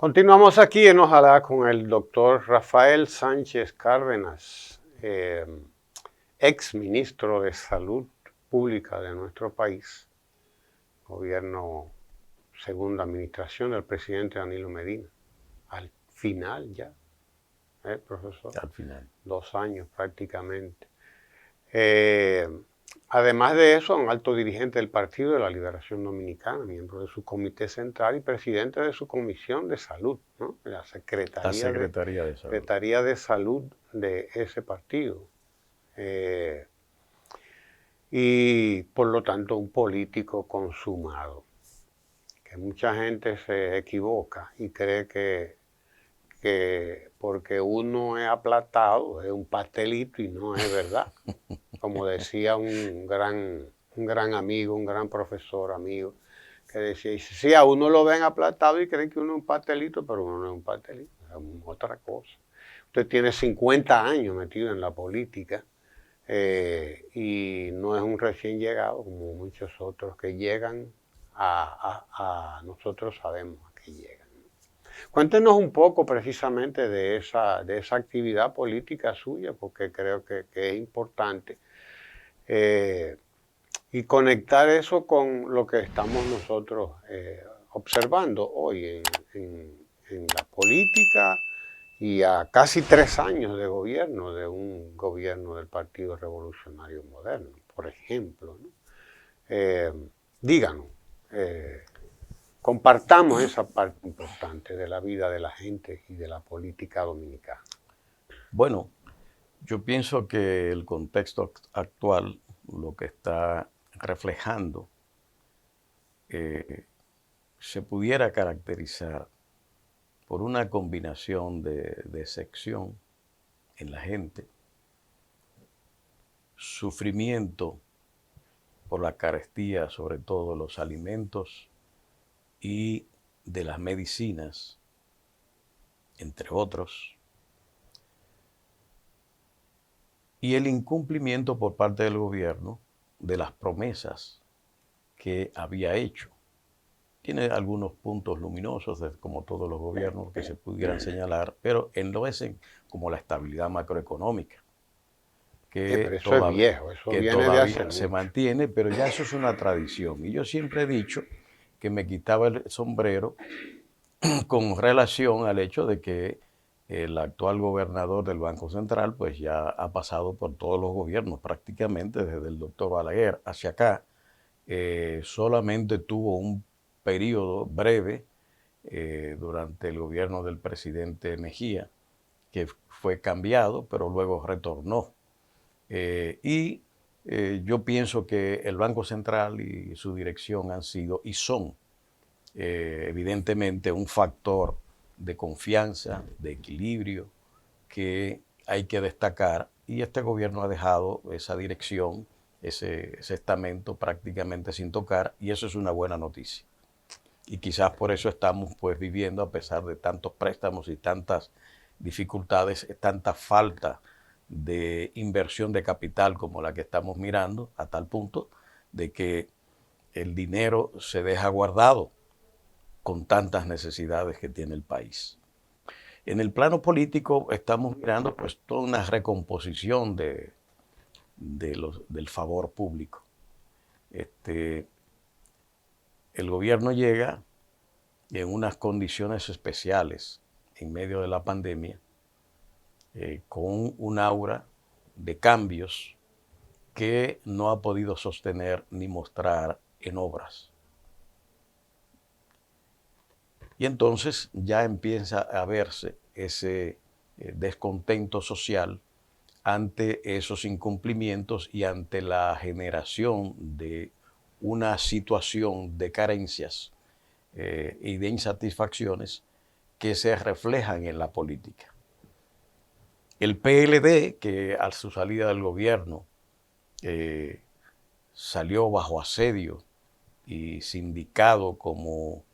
Continuamos aquí en Ojalá con el doctor Rafael Sánchez Cárdenas, ex ministro de Salud Pública de nuestro país, gobierno, segunda administración del presidente Danilo Medina. Al final ya, profesor, Al final. 2 años prácticamente. Además de eso, un alto dirigente del Partido de la Liberación Dominicana, miembro de su comité central y presidente de su comisión de salud, ¿no? La Secretaría de Salud. Secretaría de Salud de ese partido. Y por lo tanto un político consumado, que mucha gente se equivoca y cree que porque uno es aplatado es un pastelito y no es verdad. Como decía un gran amigo, un gran profesor amigo, que decía, sí, a uno lo ven aplatado y creen que uno es un pastelito, pero uno no es un pastelito, es otra cosa. Usted tiene 50 años metido en la política y no es un recién llegado como muchos otros que llegan nosotros sabemos a qué llegan. Cuéntenos un poco precisamente de esa actividad política suya, porque creo que es importante. Y conectar eso con lo que estamos nosotros observando hoy en la política y a casi 3 años de gobierno, de un gobierno del Partido Revolucionario Moderno, por ejemplo, ¿no? Díganos, compartamos esa parte importante de la vida de la gente y de la política dominicana. Bueno, yo pienso que el contexto actual lo que está reflejando se pudiera caracterizar por una combinación de decepción en la gente, sufrimiento por la carestía, sobre todo de los alimentos y de las medicinas, entre otros, y el incumplimiento por parte del gobierno de las promesas que había hecho. Tiene algunos puntos luminosos, como todos los gobiernos que se pudieran señalar, pero enloecen como la estabilidad macroeconómica, Pero eso es viejo, eso viene de hace todavía se mucho. mantiene, pero ya eso es una tradición. Y yo siempre he dicho que me quitaba el sombrero con relación al hecho de que el actual gobernador del Banco Central pues ya ha pasado por todos los gobiernos prácticamente desde el doctor Balaguer hacia acá. Solamente tuvo un periodo breve durante el gobierno del presidente Mejía, que fue cambiado, pero luego retornó. Yo pienso que el Banco Central y su dirección han sido y son evidentemente un factor de confianza, de equilibrio, que hay que destacar, y este gobierno ha dejado esa dirección, ese estamento prácticamente sin tocar, y eso es una buena noticia. Y quizás por eso estamos pues viviendo, a pesar de tantos préstamos y tantas dificultades, tanta falta de inversión de capital como la que estamos mirando, a tal punto de que el dinero se deja guardado con tantas necesidades que tiene el país. En el plano político estamos mirando pues toda una recomposición del favor público. El gobierno llega en unas condiciones especiales en medio de la pandemia, con un aura de cambios que no ha podido sostener ni mostrar en obras. Y entonces ya empieza a verse ese descontento social ante esos incumplimientos y ante la generación de una situación de carencias y de insatisfacciones que se reflejan en la política. El PLD, que a su salida del gobierno salió bajo asedio y sindicado como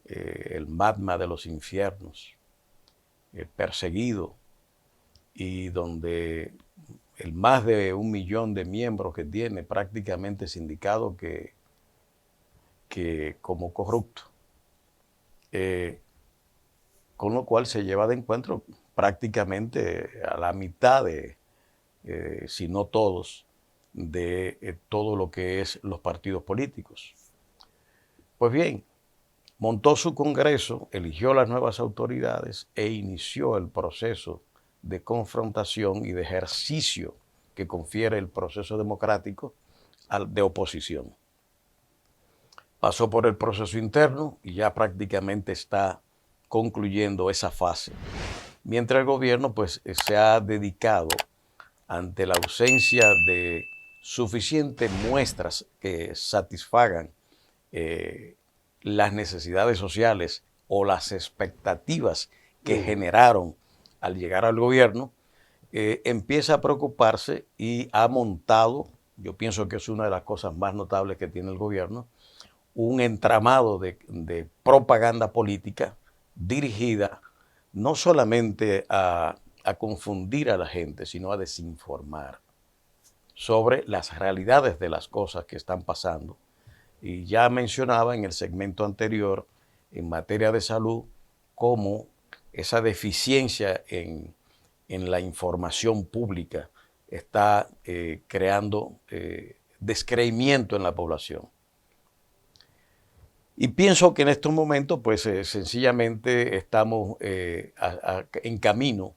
el magma de los infiernos, perseguido, y donde el más de 1 millón de miembros que tiene prácticamente sindicado que como corrupto. con lo cual se lleva de encuentro prácticamente a la mitad si no todos, de todo lo que es los partidos políticos. Pues bien, montó su Congreso, eligió las nuevas autoridades e inició el proceso de confrontación y de ejercicio que confiere el proceso democrático de oposición. Pasó por el proceso interno y ya prácticamente está concluyendo esa fase. Mientras el gobierno pues, se ha dedicado, ante la ausencia de suficientes muestras que satisfagan las necesidades sociales o las expectativas que generaron al llegar al gobierno, empieza a preocuparse y ha montado, yo pienso que es una de las cosas más notables que tiene el gobierno, un entramado de propaganda política dirigida no solamente a confundir a la gente, sino a desinformar sobre las realidades de las cosas que están pasando. Y ya mencionaba en el segmento anterior, en materia de salud, cómo esa deficiencia en la información pública está creando descreimiento en la población. Y pienso que en estos momentos, pues sencillamente estamos en camino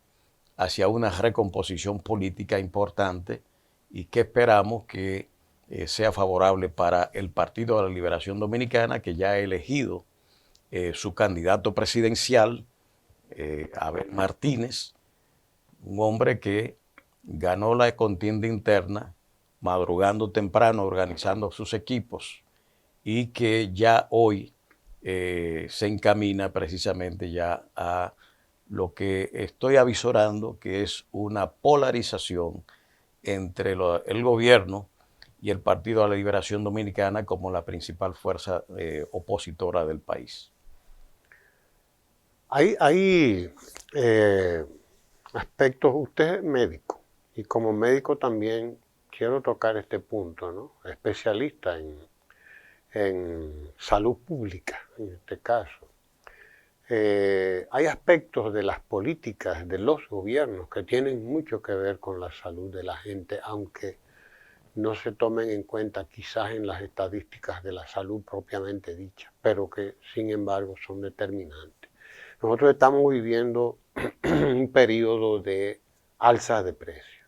hacia una recomposición política importante y que esperamos que sea favorable para el Partido de la Liberación Dominicana, que ya ha elegido su candidato presidencial, Abel Martínez, un hombre que ganó la contienda interna madrugando temprano, organizando sus equipos, y que ya hoy se encamina precisamente ya a lo que estoy avisorando, que es una polarización entre el gobierno y el Partido de la Liberación Dominicana como la principal fuerza opositora del país. Hay aspectos, usted es médico, y como médico también quiero tocar este punto, ¿no? Especialista en salud pública, en este caso. Hay aspectos de las políticas de los gobiernos que tienen mucho que ver con la salud de la gente, aunque no se tomen en cuenta quizás en las estadísticas de la salud propiamente dicha, pero que sin embargo son determinantes. Nosotros estamos viviendo un periodo de alza de precios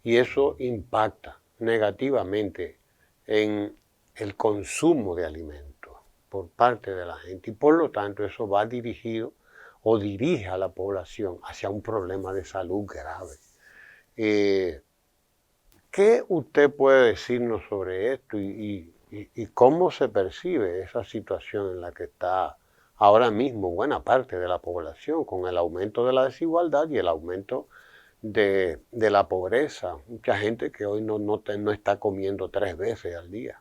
y eso impacta negativamente en el consumo de alimentos por parte de la gente y por lo tanto eso va dirigido o dirige a la población hacia un problema de salud grave. ¿Qué usted puede decirnos sobre esto y cómo se percibe esa situación en la que está ahora mismo buena parte de la población con el aumento de la desigualdad y el aumento de la pobreza? Mucha gente que hoy no está comiendo 3 veces al día.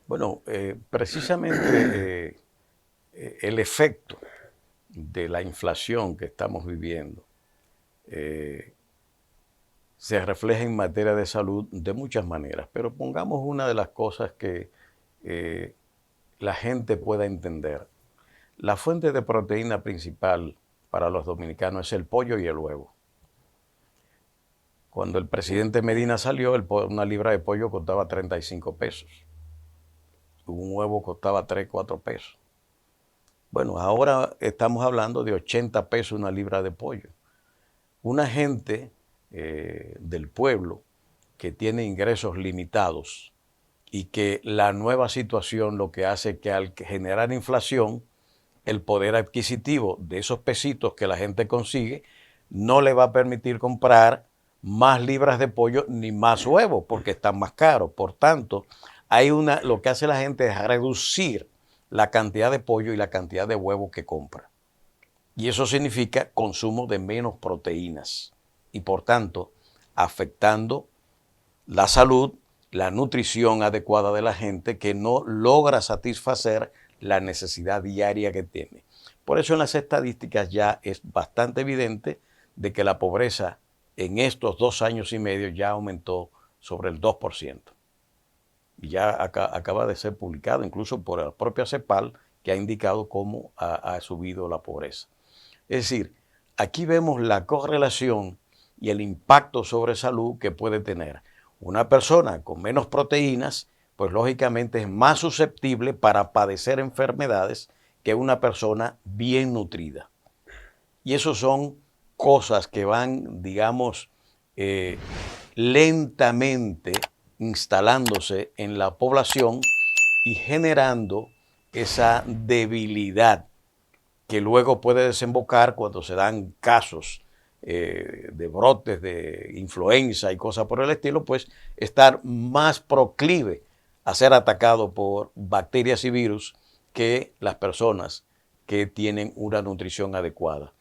Bueno, precisamente el efecto de la inflación que estamos viviendo se refleja en materia de salud de muchas maneras, pero pongamos una de las cosas que la gente pueda entender. La fuente de proteína principal para los dominicanos es el pollo y el huevo. Cuando el presidente Medina salió, una libra de pollo costaba 35 pesos. Un huevo costaba 3, 4 pesos. Bueno, ahora estamos hablando de 80 pesos una libra de pollo. Una gente del pueblo que tiene ingresos limitados y que la nueva situación lo que hace es que al generar inflación, el poder adquisitivo de esos pesitos que la gente consigue no le va a permitir comprar más libras de pollo ni más huevos porque están más caros. Por tanto, lo que hace la gente es reducir la cantidad de pollo y la cantidad de huevo que compra. Y eso significa consumo de menos proteínas y por tanto afectando la salud, la nutrición adecuada de la gente que no logra satisfacer la necesidad diaria que tiene. Por eso en las estadísticas ya es bastante evidente de que la pobreza en estos 2 años y medio ya aumentó sobre el 2%. Y ya acaba de ser publicado incluso por la propia CEPAL, que ha indicado cómo ha subido la pobreza. Es decir, aquí vemos la correlación y el impacto sobre salud que puede tener una persona con menos proteínas, pues lógicamente es más susceptible para padecer enfermedades que una persona bien nutrida. Y eso son cosas que van, digamos, lentamente instalándose en la población y generando esa debilidad que luego puede desembocar cuando se dan casos de brotes de influenza y cosas por el estilo, pues estar más proclive a ser atacado por bacterias y virus que las personas que tienen una nutrición adecuada.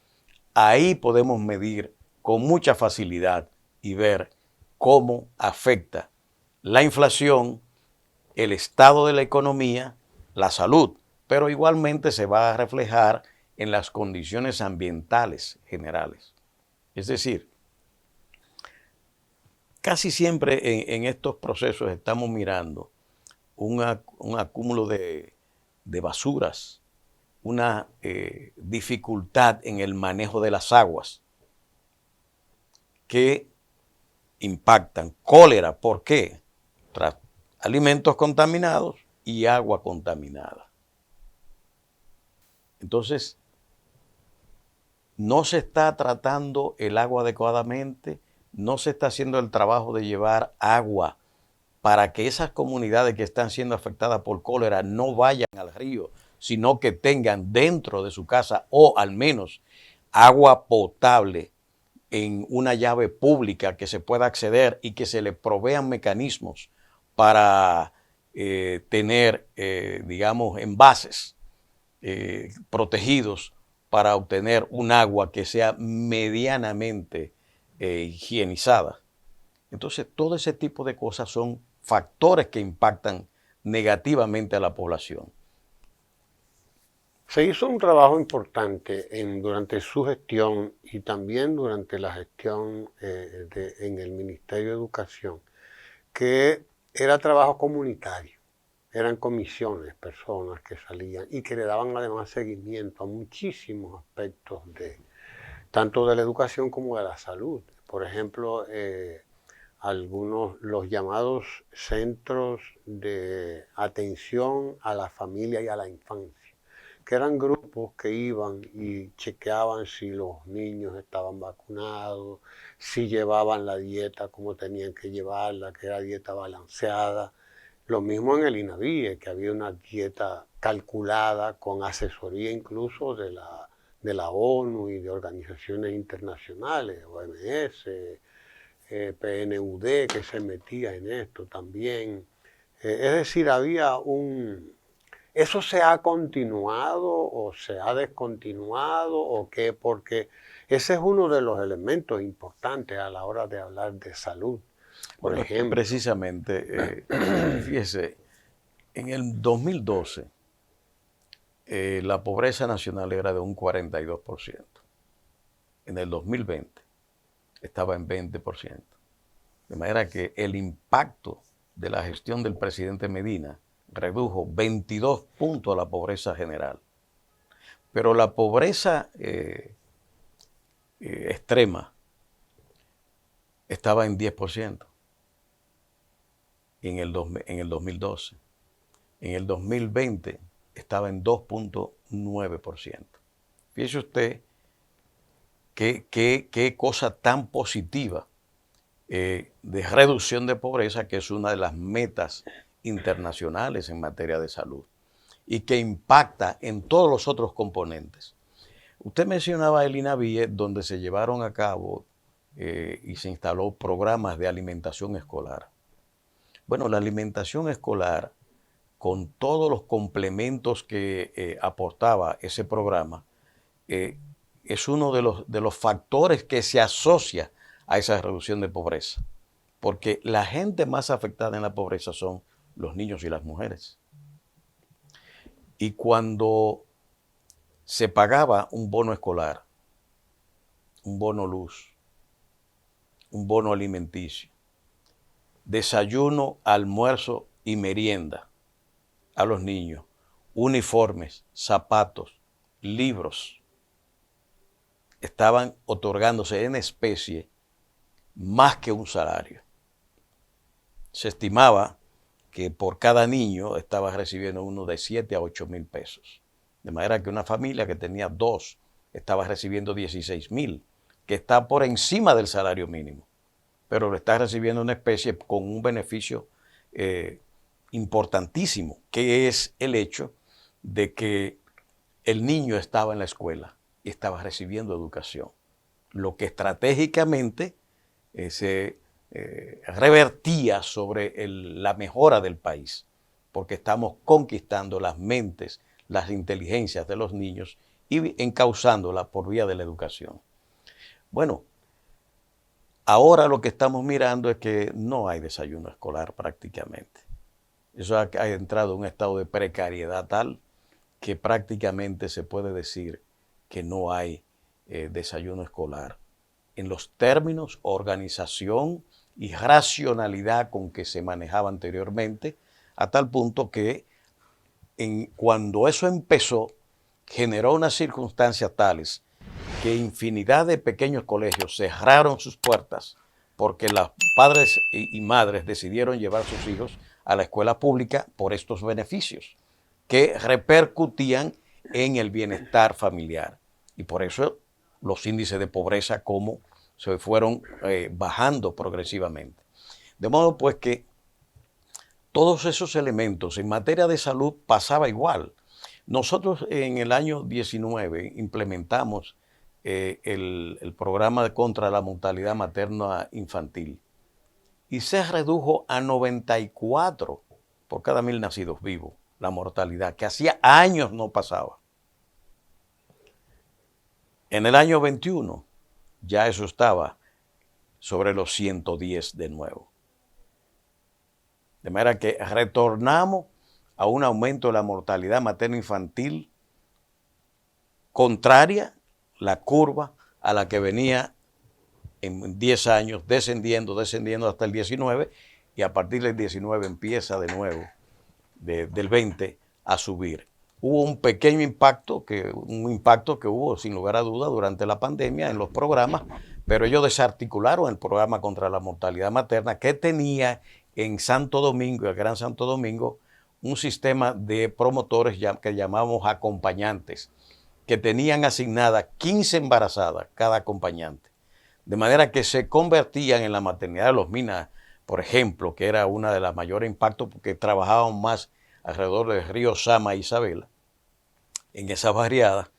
Ahí podemos medir con mucha facilidad y ver cómo afecta la inflación, el estado de la economía, la salud, pero igualmente se va a reflejar en las condiciones ambientales generales. Es decir, casi siempre en estos procesos estamos mirando un acúmulo de basuras, una dificultad en el manejo de las aguas que impactan. Cólera, ¿por qué? Tras alimentos contaminados y agua contaminada. Entonces, no se está tratando el agua adecuadamente, no se está haciendo el trabajo de llevar agua para que esas comunidades que están siendo afectadas por cólera no vayan al río, sino que tengan dentro de su casa o al menos agua potable en una llave pública que se pueda acceder y que se le provean mecanismos para tener, digamos, envases protegidos para obtener un agua que sea medianamente higienizada. Entonces, todo ese tipo de cosas son factores que impactan negativamente a la población. Se hizo un trabajo importante durante su gestión y también durante la gestión en el Ministerio de Educación, que era trabajo comunitario. Eran comisiones, personas que salían y que le daban además seguimiento a muchísimos aspectos tanto de la educación como de la salud. Por ejemplo, los llamados centros de atención a la familia y a la infancia, que eran grupos que iban y chequeaban si los niños estaban vacunados, si llevaban la dieta como tenían que llevarla, que era dieta balanceada. Lo mismo en el INAVIE, que había una dieta calculada con asesoría incluso de la ONU y de organizaciones internacionales, OMS, PNUD, que se metía en esto también. Es decir, ¿eso se ha continuado o se ha descontinuado o qué? Porque ese es uno de los elementos importantes a la hora de hablar de salud. Por ejemplo, precisamente, fíjese, en el 2012 la pobreza nacional era de un 42%. En el 2020 estaba en 20%. De manera que el impacto de la gestión del presidente Medina redujo 22 puntos a la pobreza general. Pero la pobreza extrema estaba en 10% en el 2012. En el 2020 estaba en 2.9%. Fíjese usted qué cosa tan positiva de reducción de pobreza, que es una de las metas internacionales en materia de salud y que impacta en todos los otros componentes. Usted mencionaba el INAVIE, donde se llevaron a cabo y se instaló programas de alimentación escolar. Bueno, la alimentación escolar, con todos los complementos que aportaba ese programa, es uno de los factores que se asocia a esa reducción de pobreza. Porque la gente más afectada en la pobreza son los niños y las mujeres. Y cuando se pagaba un bono escolar, un bono luz, un bono alimenticio, desayuno, almuerzo y merienda a los niños, uniformes, zapatos, libros, estaban otorgándose en especie más que un salario. Se estimaba que por cada niño estaba recibiendo uno de 7 a 8 mil pesos. De manera que una familia que tenía 2 estaba recibiendo 16 mil, que está por encima del salario mínimo, pero lo está recibiendo en especie con un beneficio importantísimo, que es el hecho de que el niño estaba en la escuela y estaba recibiendo educación, lo que estratégicamente se revertía sobre la mejora del país, porque estamos conquistando las mentes, las inteligencias de los niños y encauzándolas por vía de la educación. Bueno, ahora lo que estamos mirando es que no hay desayuno escolar prácticamente. Eso ha entrado en un estado de precariedad tal que prácticamente se puede decir que no hay desayuno escolar en los términos, organización y racionalidad con que se manejaba anteriormente, a tal punto que cuando eso empezó, generó unas circunstancias tales que infinidad de pequeños colegios cerraron sus puertas porque los padres y madres decidieron llevar a sus hijos a la escuela pública por estos beneficios que repercutían en el bienestar familiar. Y por eso los índices de pobreza como se fueron bajando progresivamente. De modo pues que todos esos elementos en materia de salud pasaba igual. Nosotros en el año 19 implementamos el programa contra la mortalidad materna infantil y se redujo a 94 por cada 1000 nacidos vivos la mortalidad, que hacía años no pasaba. En el año 21 ya eso estaba sobre los 110 de nuevo. De manera que retornamos a un aumento de la mortalidad materna infantil contraria la curva a la que venía en 10 años descendiendo hasta el 19 y a partir del 19 empieza de nuevo del 20 a subir. Hubo un pequeño impacto, un impacto que hubo sin lugar a duda durante la pandemia en los programas, pero ellos desarticularon el programa contra la mortalidad materna que tenía en Santo Domingo, el Gran Santo Domingo, un sistema de promotores que llamamos acompañantes, que tenían asignadas 15 embarazadas cada acompañante. De manera que se convertían en la maternidad de Los Minas, por ejemplo, que era una de las mayores impactos porque trabajaban más alrededor del río Sama e Isabela, en esas barriadas,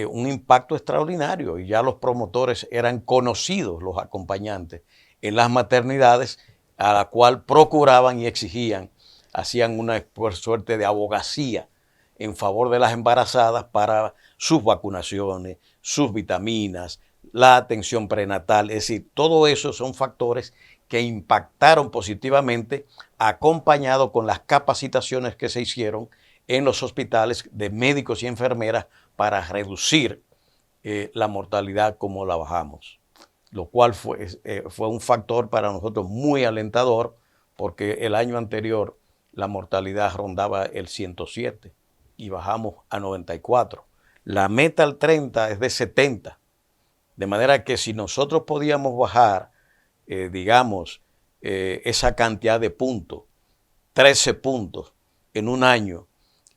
un impacto extraordinario. Y ya los promotores eran conocidos, los acompañantes, en las maternidades, a la cual procuraban y exigían, hacían una suerte de abogacía en favor de las embarazadas para sus vacunaciones, sus vitaminas, la atención prenatal. Es decir, todo eso son factores que impactaron positivamente, acompañado con las capacitaciones que se hicieron en los hospitales de médicos y enfermeras para reducir la mortalidad como la bajamos, lo cual fue un factor para nosotros muy alentador, porque el año anterior la mortalidad rondaba el 107 y bajamos a 94. La meta al 30 es de 70, de manera que si nosotros podíamos bajar, esa cantidad de puntos, 13 puntos en un año,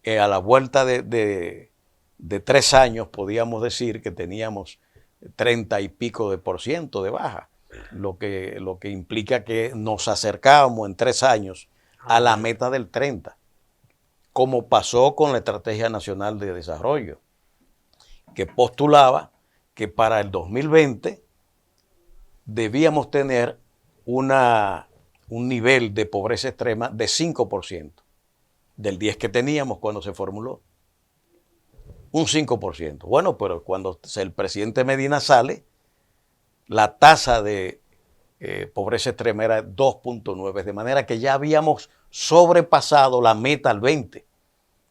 a la vuelta de 3 años podíamos decir que teníamos 30 y pico de % de baja, lo que implica que nos acercábamos en 3 años a la meta del 30, como pasó con la Estrategia Nacional de Desarrollo, que postulaba que para el 2020 debíamos tener un nivel de pobreza extrema de 5%, del 10% que teníamos cuando se formuló. Un 5%. Bueno, pero cuando el presidente Medina sale, la tasa de pobreza extrema era 2.9, de manera que ya habíamos sobrepasado la meta al 20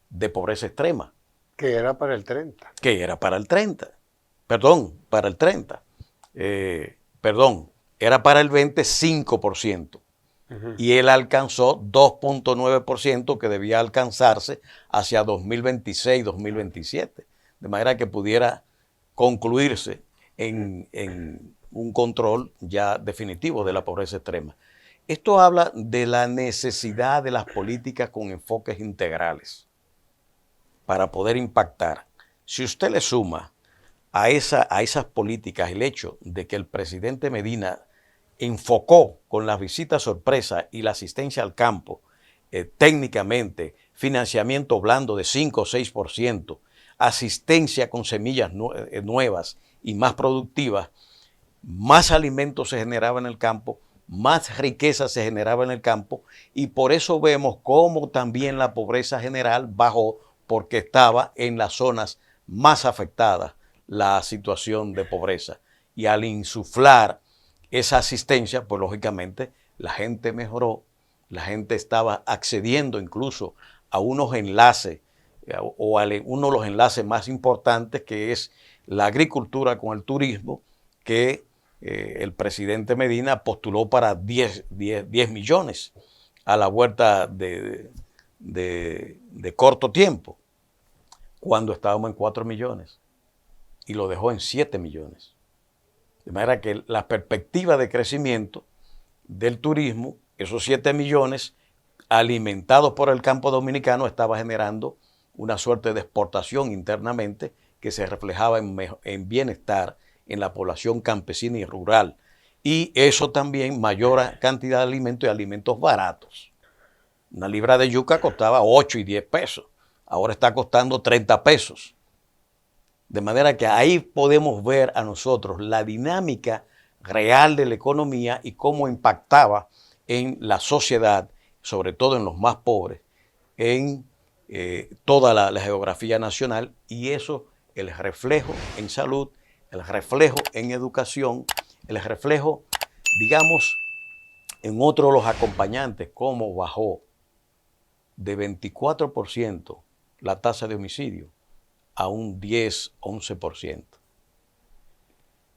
de pobreza extrema. Que era para el 30. Que era para el 30. Perdón, para el 30. Era para el 20, 5%. Y él alcanzó 2.9% que debía alcanzarse hacia 2026, 2027. De manera que pudiera concluirse en un control ya definitivo de la pobreza extrema. Esto habla de la necesidad de las políticas con enfoques integrales para poder impactar. Si usted le suma a esas políticas el hecho de que el presidente Medina enfocó con las visitas sorpresa y la asistencia al campo, técnicamente, financiamiento blando de 5 o 6%, asistencia con semillas nuevas y más productivas, más alimentos se generaba en el campo, más riqueza se generaba en el campo, y por eso vemos cómo también la pobreza general bajó, porque estaba en las zonas más afectadas la situación de pobreza. Y al insuflar esa asistencia, pues lógicamente la gente mejoró, la gente estaba accediendo incluso a unos enlaces, o a uno de los enlaces más importantes, que es la agricultura con el turismo, que el presidente Medina postuló para 10 millones a la vuelta de corto tiempo, cuando estábamos en 4 millones, y lo dejó en 7 millones. De manera que la perspectiva de crecimiento del turismo, esos 7 millones alimentados por el campo dominicano, estaba generando una suerte de exportación internamente que se reflejaba en bienestar en la población campesina y rural. Y eso también, mayor cantidad de alimentos y alimentos baratos. Una libra de yuca costaba 8 y 10 pesos. Ahora está costando 30 pesos. De manera que ahí podemos ver a nosotros la dinámica real de la economía y cómo impactaba en la sociedad, sobre todo en los más pobres, en toda la geografía nacional, y eso, el reflejo en salud, el reflejo en educación, el reflejo, digamos, en otro de los acompañantes, cómo bajó de 24% la tasa de homicidio a un 10-11%.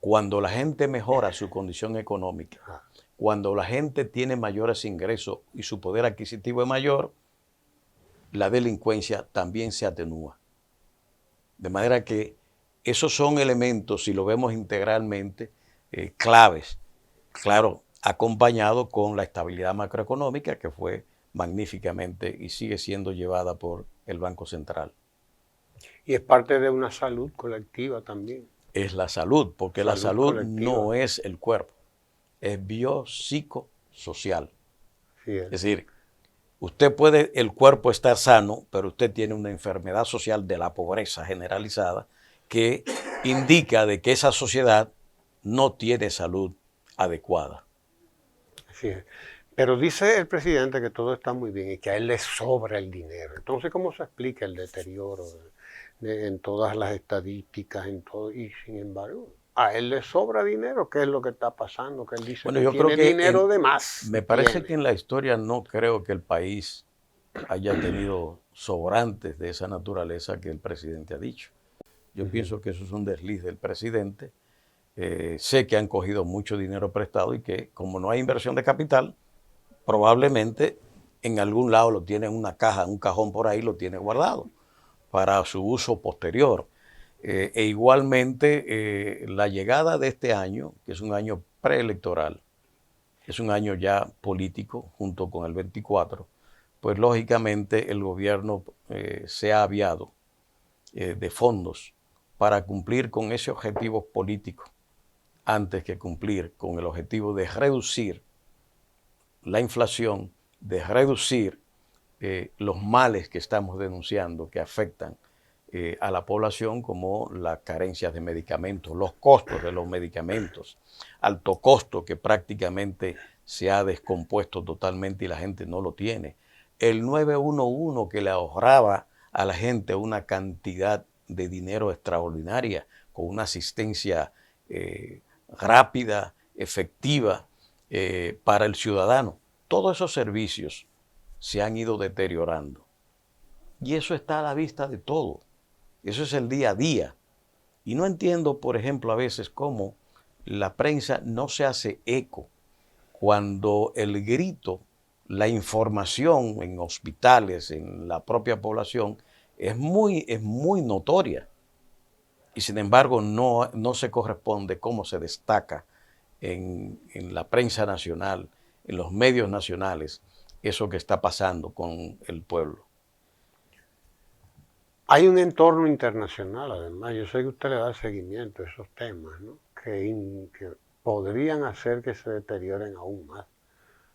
Cuando la gente mejora su condición económica, cuando la gente tiene mayores ingresos y su poder adquisitivo es mayor, la delincuencia también se atenúa. De manera que esos son elementos, si lo vemos integralmente, claves. Claro, acompañado con la estabilidad macroeconómica, que fue magníficamente y sigue siendo llevada por el Banco Central. Y es parte de una salud colectiva también. Es la salud, porque la salud no es el cuerpo, es biopsicosocial. Sí, es decir, usted puede, el cuerpo estar sano, pero usted tiene una enfermedad social de la pobreza generalizada que indica de que esa sociedad no tiene salud adecuada. Así es. Pero dice el presidente que todo está muy bien y que a él le sobra el dinero. Entonces, ¿cómo se explica el deterioro en todas las estadísticas, en todo? Y sin embargo, a él le sobra dinero. ¿Qué es lo que está pasando? Que él dice, bueno, que yo tiene creo que dinero de más. Me parece que en la historia no creo que el país haya tenido sobrantes de esa naturaleza que el presidente ha dicho. Yo pienso que eso es un desliz del presidente. Sé que han cogido mucho dinero prestado y que, como no hay inversión de capital, probablemente en algún lado lo tiene en una caja, en un cajón por ahí, lo tiene guardado para su uso posterior. E igualmente la llegada de este año, que es un año preelectoral, es un año ya político junto con el 24, pues lógicamente el gobierno se ha aviado de fondos para cumplir con ese objetivo político antes que cumplir con el objetivo de reducir la inflación, de reducir los males que estamos denunciando que afectan a la población, como las carencias de medicamentos, los costos de los medicamentos, alto costo que prácticamente se ha descompuesto totalmente y la gente no lo tiene. El 911 que le ahorraba a la gente una cantidad de dinero extraordinaria, con una asistencia rápida, efectiva para el ciudadano. Todos esos servicios se han ido deteriorando. Y eso está a la vista de todo. Eso es el día a día. Y no entiendo, por ejemplo, a veces cómo la prensa no se hace eco cuando el grito, la información en hospitales, en la propia población, es muy notoria. y sin embargo no se corresponde cómo se destaca en la prensa nacional, en los medios nacionales, eso que está pasando con el pueblo. Hay un entorno internacional, además. Yo sé que usted le da seguimiento a esos temas, ¿no? que podrían hacer que se deterioren aún más.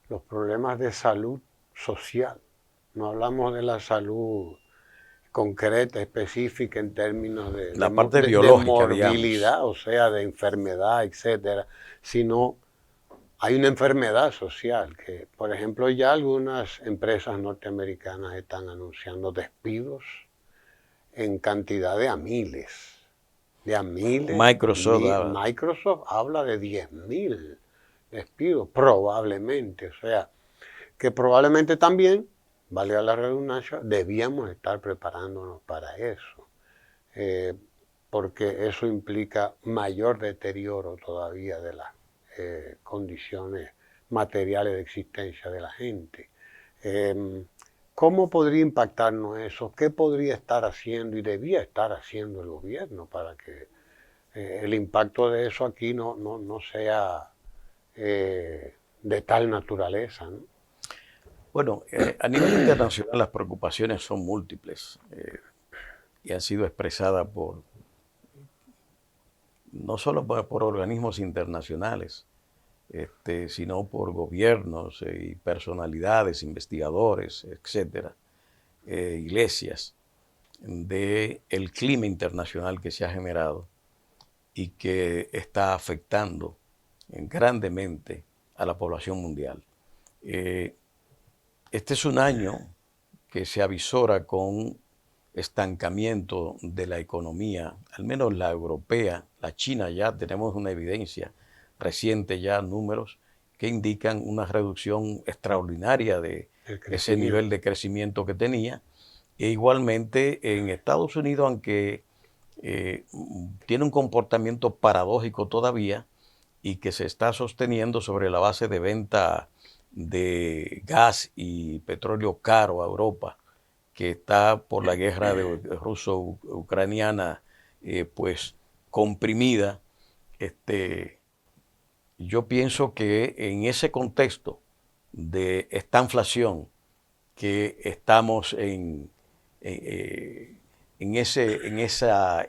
Los problemas de salud social. No hablamos de la salud concreta, específica en términos La parte de biológica, digamos. morbilidad, o sea, de enfermedad, etcétera, sino hay una enfermedad social que, por ejemplo, ya algunas empresas norteamericanas están anunciando despidos en cantidad de a miles. De a miles. Microsoft habla de 10.000 despidos, probablemente. O sea, que probablemente también, valga la redundancia, debíamos estar preparándonos para eso. Porque eso implica mayor deterioro todavía de las condiciones materiales de existencia de la gente. ¿Cómo podría impactarnos eso? ¿Qué podría estar haciendo y debía estar haciendo el gobierno para que el impacto de eso aquí no sea de tal naturaleza, ¿no? Bueno, a nivel internacional las preocupaciones son múltiples y han sido expresadas no solo por organismos internacionales, sino por gobiernos y personalidades, investigadores, etcétera, iglesias, de el clima internacional que se ha generado y que está afectando grandemente a la población mundial. Este es un año que se avisora con estancamiento de la economía, al menos la europea, la china ya tenemos una evidencia reciente, ya números que indican una reducción extraordinaria de ese nivel de crecimiento que tenía. E igualmente en Estados Unidos, aunque tiene un comportamiento paradójico todavía y que se está sosteniendo sobre la base de venta de gas y petróleo caro a Europa, que está por la guerra ruso-ucraniana pues comprimida. Yo pienso que en ese contexto de esta inflación que estamos en esa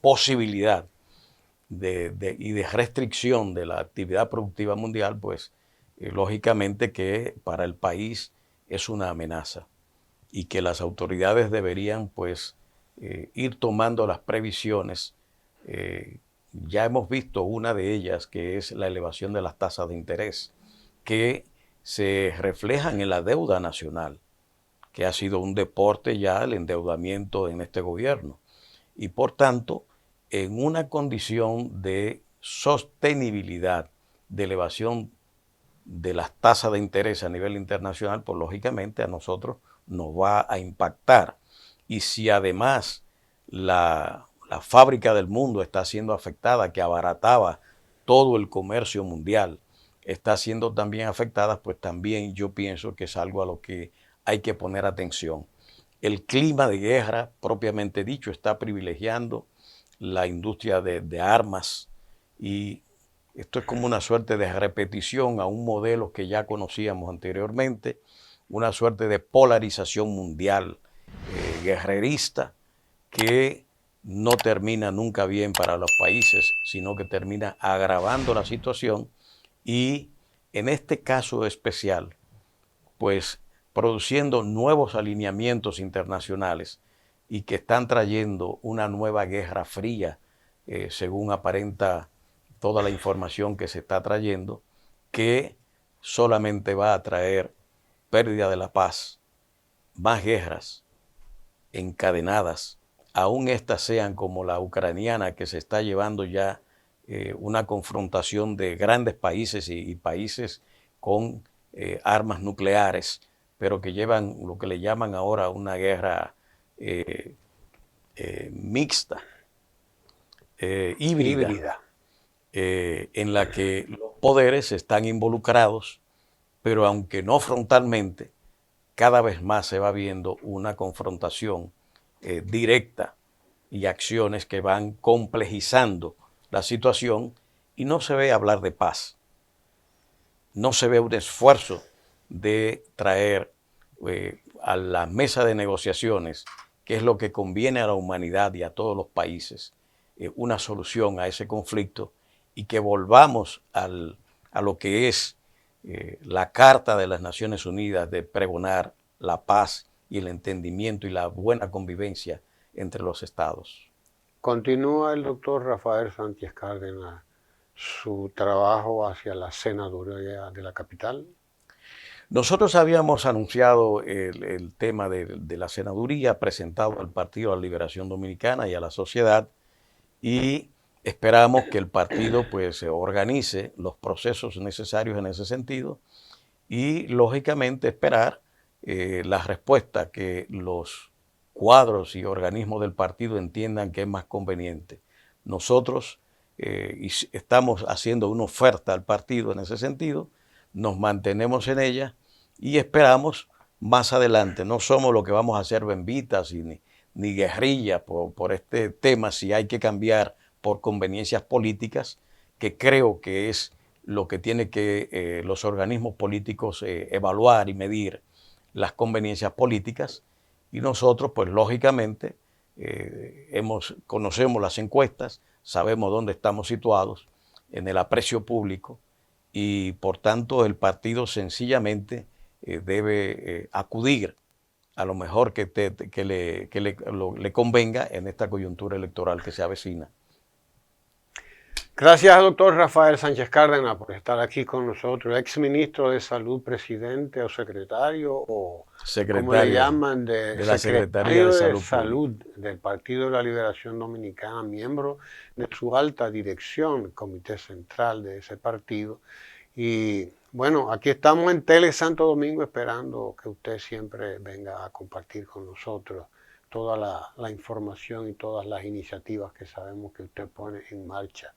posibilidad y de restricción de la actividad productiva mundial, pues lógicamente que para el país es una amenaza y que las autoridades deberían pues ir tomando las previsiones. Ya hemos visto una de ellas, que es la elevación de las tasas de interés, que se reflejan en la deuda nacional, que ha sido un deporte ya el endeudamiento en este gobierno. Y por tanto, en una condición de sostenibilidad, de elevación de las tasas de interés a nivel internacional, pues lógicamente a nosotros nos va a impactar. Y si además la fábrica del mundo está siendo afectada, que abarataba todo el comercio mundial, está siendo también afectada, pues también yo pienso que es algo a lo que hay que poner atención. El clima de guerra, propiamente dicho, está privilegiando la industria de armas y esto es como una suerte de repetición a un modelo que ya conocíamos anteriormente, una suerte de polarización mundial guerrerista que no termina nunca bien para los países, sino que termina agravando la situación y en este caso especial, pues produciendo nuevos alineamientos internacionales y que están trayendo una nueva guerra fría, según aparenta toda la información que se está trayendo, que solamente va a traer pérdida de la paz, más guerras encadenadas, aun estas sean como la ucraniana, que se está llevando ya una confrontación de grandes países y países con armas nucleares, pero que llevan lo que le llaman ahora una guerra mixta, híbrida. En la que los poderes están involucrados, pero aunque no frontalmente, cada vez más se va viendo una confrontación directa y acciones que van complejizando la situación y no se ve hablar de paz. No se ve un esfuerzo de traer a la mesa de negociaciones, que es lo que conviene a la humanidad y a todos los países, una solución a ese conflicto y que volvamos a lo que es la Carta de las Naciones Unidas de pregonar la paz y el entendimiento y la buena convivencia entre los estados. Continúa el doctor Rafael Sánchez Cárdenas su trabajo hacia la senaduría de la capital. Nosotros habíamos anunciado el tema de la senaduría, presentado al Partido de la Liberación Dominicana y a la sociedad, y esperamos que el partido pues organice los procesos necesarios en ese sentido y lógicamente esperar la respuesta que los cuadros y organismos del partido entiendan que es más conveniente. Nosotros estamos haciendo una oferta al partido en ese sentido, nos mantenemos en ella y esperamos más adelante. No somos lo que vamos a hacer bembitas ni guerrilla por este tema, si hay que cambiar por conveniencias políticas, que creo que es lo que tiene que los organismos políticos evaluar y medir las conveniencias políticas, y nosotros pues lógicamente conocemos las encuestas, sabemos dónde estamos situados en el aprecio público y por tanto el partido sencillamente debe acudir a lo mejor que le convenga en esta coyuntura electoral que se avecina. Gracias, doctor Rafael Sánchez Cárdenas, por estar aquí con nosotros, exministro de Salud, presidente o secretario, o como le llaman, de la Secretaría de Salud del Partido de la Liberación Dominicana, miembro de su alta dirección, comité central de ese partido. Y bueno, aquí estamos en Tele Santo Domingo esperando que usted siempre venga a compartir con nosotros toda la información y todas las iniciativas que sabemos que usted pone en marcha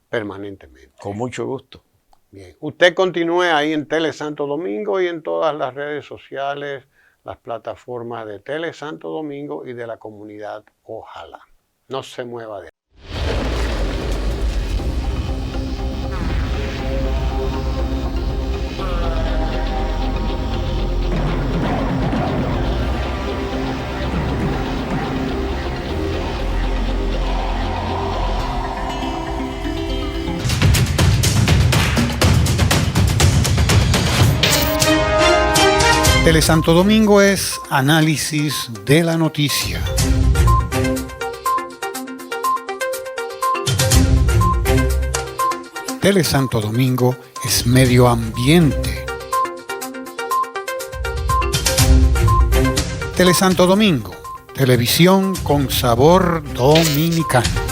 permanentemente. Con mucho gusto. Bien, usted continúe ahí en Tele Santo Domingo y en todas las redes sociales, las plataformas de Tele Santo Domingo y de la comunidad Ojalá. No se mueva de ahí. Tele Santo Domingo es análisis de la noticia. Tele Santo Domingo es medio ambiente. Tele Santo Domingo, televisión con sabor dominicano.